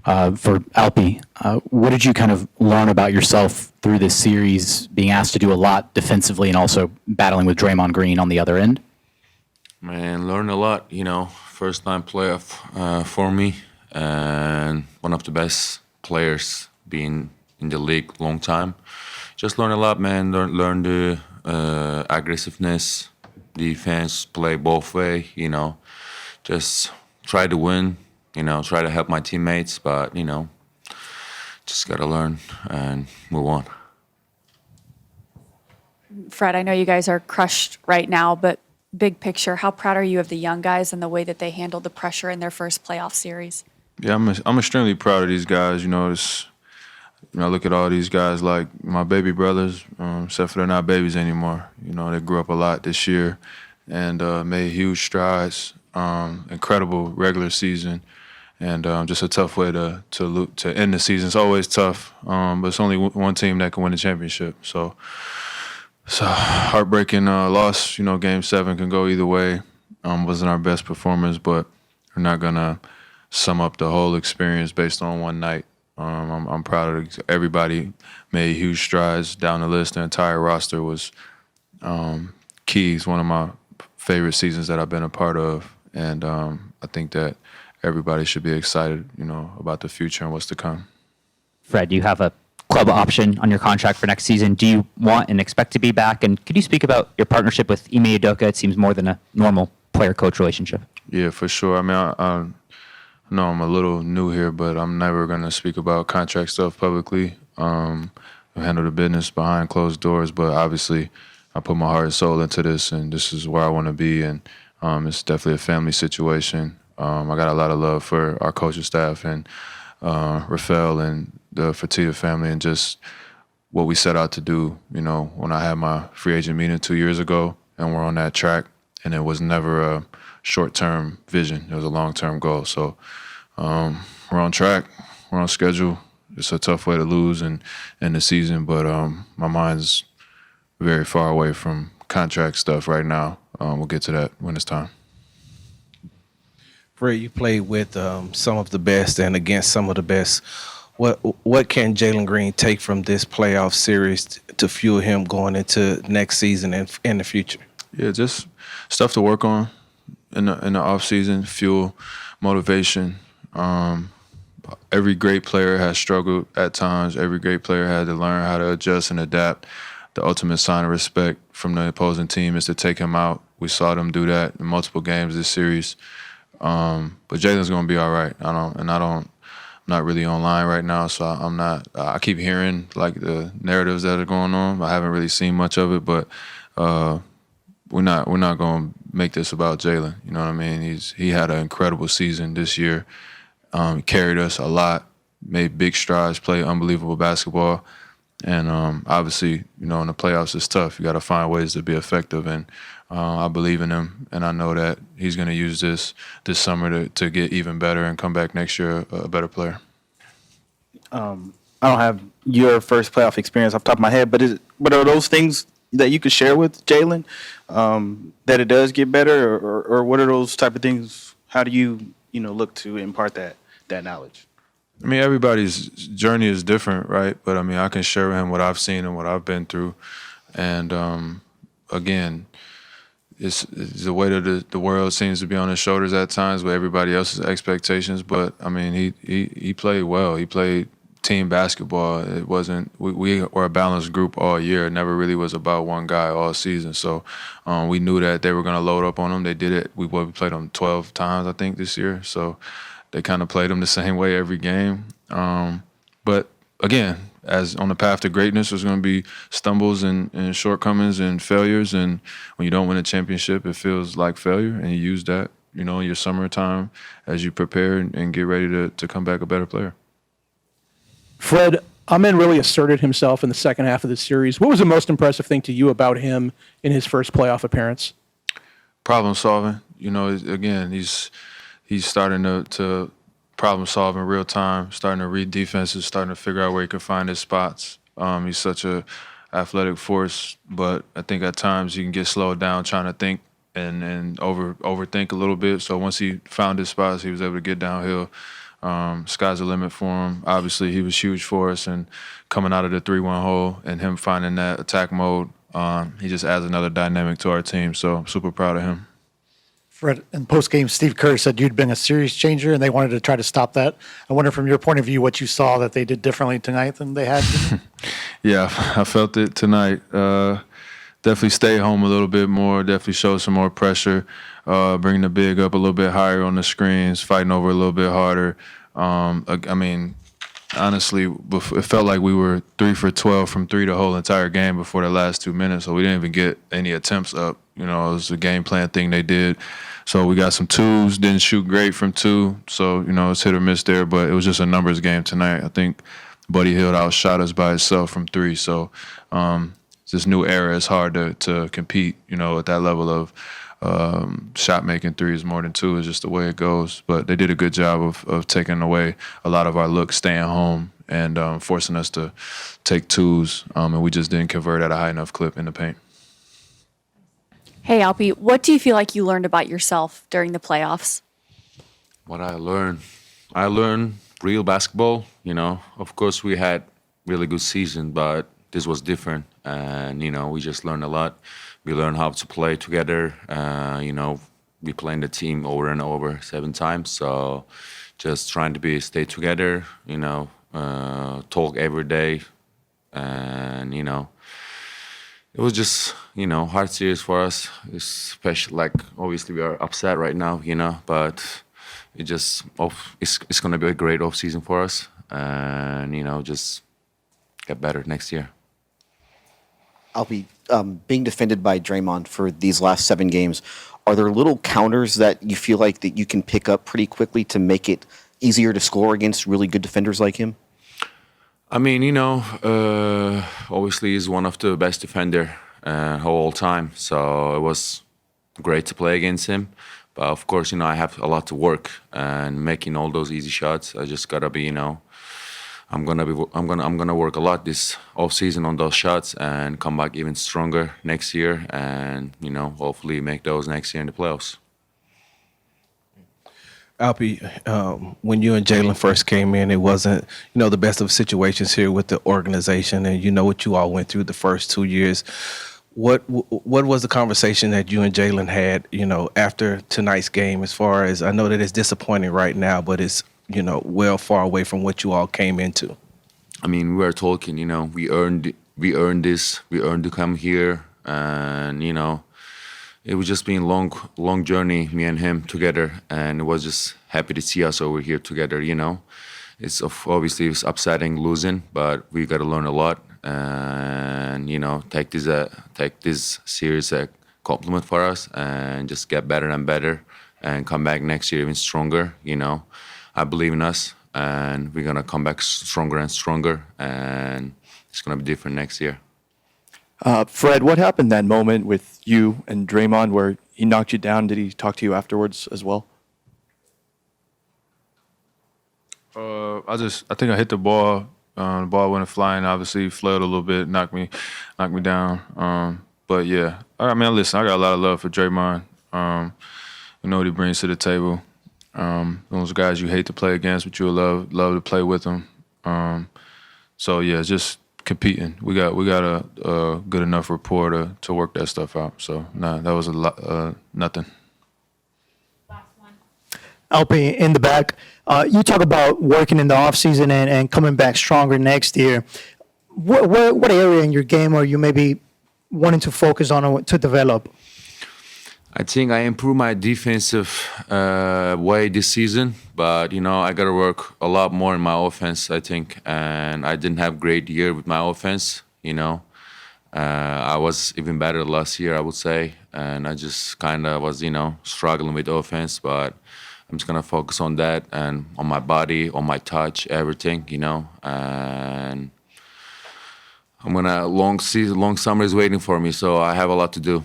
For Alpi, what did you kind of learn about yourself through this series, being asked to do a lot defensively and also battling with Draymond Green on the other end? Man, learned a lot, first time playoff for me, and one of the best players being in the league long time. Just learn a lot, man. Learn the aggressiveness, defense, play both way, just try to win, try to help my teammates, but, just got to learn and move on. Fred, I know you guys are crushed right now, but big picture, how proud are you of the young guys and the way that they handled the pressure in their first playoff series? Yeah, I'm extremely proud of these guys. I look at all these guys like my baby brothers, except for they're not babies anymore. They grew up a lot this year and made huge strides. Incredible regular season, and just a tough way to end the season. It's always tough, but it's only one team that can win the championship. So it's a heartbreaking loss. Game 7 can go either way. Wasn't our best performance, but we're not gonna sum up the whole experience based on one night. I'm proud of everybody. Made huge strides down the list. The entire roster was key. It's one of my favorite seasons that I've been a part of, and I think that everybody should be excited, about the future and what's to come. Fred, you have a club option on your contract for next season. Do you want and expect to be back? And could you speak about your partnership with Ime Udoka? It seems more than a normal player-coach relationship. Yeah, for sure. I mean, I know I'm a little new here, but I'm never going to speak about contract stuff publicly. I handle the business behind closed doors, but obviously I put my heart and soul into this, and this is where I want to be, and it's definitely a family situation. I got a lot of love for our coaching staff and Rafael and the Fertitta family and just what we set out to do. When I had my free agent meeting 2 years ago, and we're on that track, and it was never a short-term vision. It was a long-term goal. So we're on track. We're on schedule. It's a tough way to lose in the season, but my mind's very far away from contract stuff right now. We'll get to that when it's time. Fred, you played with some of the best and against some of the best. What can Jalen Green take from this playoff series to fuel him going into next season and in the future? Yeah, just stuff to work on in the off season, fuel, motivation. Every great player has struggled at times. Every great player had to learn how to adjust and adapt. The ultimate sign of respect from the opposing team is to take him out. We saw them do that in multiple games this series. But Jalen's gonna be all right. I'm not really online right now, so I'm not. I keep hearing like the narratives that are going on. I haven't really seen much of it, but we're not gonna make this about Jalen. You know what I mean? He had an incredible season this year. He carried us a lot, made big strides, played unbelievable basketball. And obviously, in the playoffs it's tough. You got to find ways to be effective, and I believe in him, and I know that he's going to use this summer to get even better and come back next year a better player. I don't have your first playoff experience off the top of my head, but are those things that you could share with Jalen that it does get better, or what are those type of things? How do you look to impart that knowledge? I mean, everybody's journey is different, right? But I mean, I can share with him what I've seen and what I've been through. And again, it's the weight of the world seems to be on his shoulders at times with everybody else's expectations. But I mean, he played well. He played team basketball. It wasn't we were a balanced group all year. It never really was about one guy all season. So we knew that they were going to load up on him. They did it. We played them 12 times, I think, this year. So they kind of played them the same way every game. But again, as on the path to greatness, there's going to be stumbles and shortcomings and failures. And when you don't win a championship, it feels like failure. And you use that, in your summertime as you prepare and get ready to come back a better player. Fred, Amen really asserted himself in the second half of the series. What was the most impressive thing to you about him in his first playoff appearance? Problem solving. Again, he's starting to problem solve in real time, starting to read defenses, starting to figure out where he can find his spots. He's such a athletic force, but I think at times he can get slowed down trying to think and overthink a little bit. So once he found his spots, he was able to get downhill Sky's the limit for him. Obviously, he was huge for us, and coming out of the 3-1 hole and him finding that attack mode, he just adds another dynamic to our team. So I'm super proud of him. Fred, in post-game, Steve Kerr said you'd been a series changer, and they wanted to try to stop that. I wonder, from your point of view, what you saw that they did differently tonight than they had. Yeah, I felt it tonight. Definitely stay home a little bit more, definitely show some more pressure, bring the big up a little bit higher on the screens, fighting over a little bit harder. I mean, honestly, it felt like we were 3 for 12 from 3 the whole entire game before the last 2 minutes, so we didn't even get any attempts up. You know, it was a game plan thing they did. So we got some 2s, didn't shoot great from 2, so, you know, it's hit or miss there, but it was just a numbers game tonight. I think Buddy Hield outshot us by himself from 3, so this new era is hard to compete, you know, at that level of shot making 3s more than 2 is just the way it goes. But they did a good job of taking away a lot of our looks, staying home, and forcing us to take 2s, and we just didn't convert at a high enough clip in the paint. Hey, Alpi, what do you feel like you learned about yourself during the playoffs? What I learned real basketball. You know, of course we had really good season, but this was different, and you know, we just learned a lot. We learned how to play together. You know, we played the team over and over 7 times, so just trying to stay together. You know, talk every day, and you know, it was just, you know, hard series for us. Especially, like, obviously we are upset right now, you know, but it's gonna be a great off season for us, and you know, just get better next year. Alpi, being defended by Draymond for these last 7 games, are there little counters that you feel like that you can pick up pretty quickly to make it easier to score against really good defenders like him? I mean, you know, obviously he's one of the best defender of all time, so it was great to play against him. But of course, you know, I have a lot to work, and making all those easy shots, I just gotta be, you know, I'm gonna work a lot this off season on those shots and come back even stronger next year, and you know, hopefully make those next year in the playoffs. Alpi, when you and Jalen first came in, it wasn't, you know, the best of situations here with the organization, and you know what you all went through the first 2 years. What was the conversation that you and Jalen had, you know, after tonight's game? As far as, I know that it's disappointing right now, but it's, you know, well far away from what you all came into. I mean, we were talking, you know, we earned this, we earned to come here, and you know, it was just been long journey, me and him together, and it was just happy to see us over here together. You know, obviously it's upsetting losing, but we got to learn a lot, and you know, take this series a compliment for us, and just get better and better, and come back next year even stronger. You know, I believe in us, and we're gonna come back stronger and stronger, and it's gonna be different next year. Fred, what happened that moment with you and Draymond where he knocked you down? Did he talk to you afterwards as well? I think I hit the ball. The ball went flying. Obviously, flailed a little bit, knocked me down. But yeah, I mean, listen, I got a lot of love for Draymond. You know what he brings to the table. Those guys you hate to play against, but you love to play with them. So yeah, just competing. We got a good enough rapport to work that stuff out. So that was a lot, nothing. Alpi, in the back, you talk about working in the offseason and coming back stronger next year. What area in your game are you maybe wanting to focus on or to develop? I think I improved my defensive way this season, but you know, I got to work a lot more in my offense, I think, and I didn't have a great year with my offense. You know, I was even better last year, I would say, and I just kind of was, you know, struggling with offense, but I'm just gonna focus on that and on my body, on my touch, everything, you know, and long summer is waiting for me, so I have a lot to do.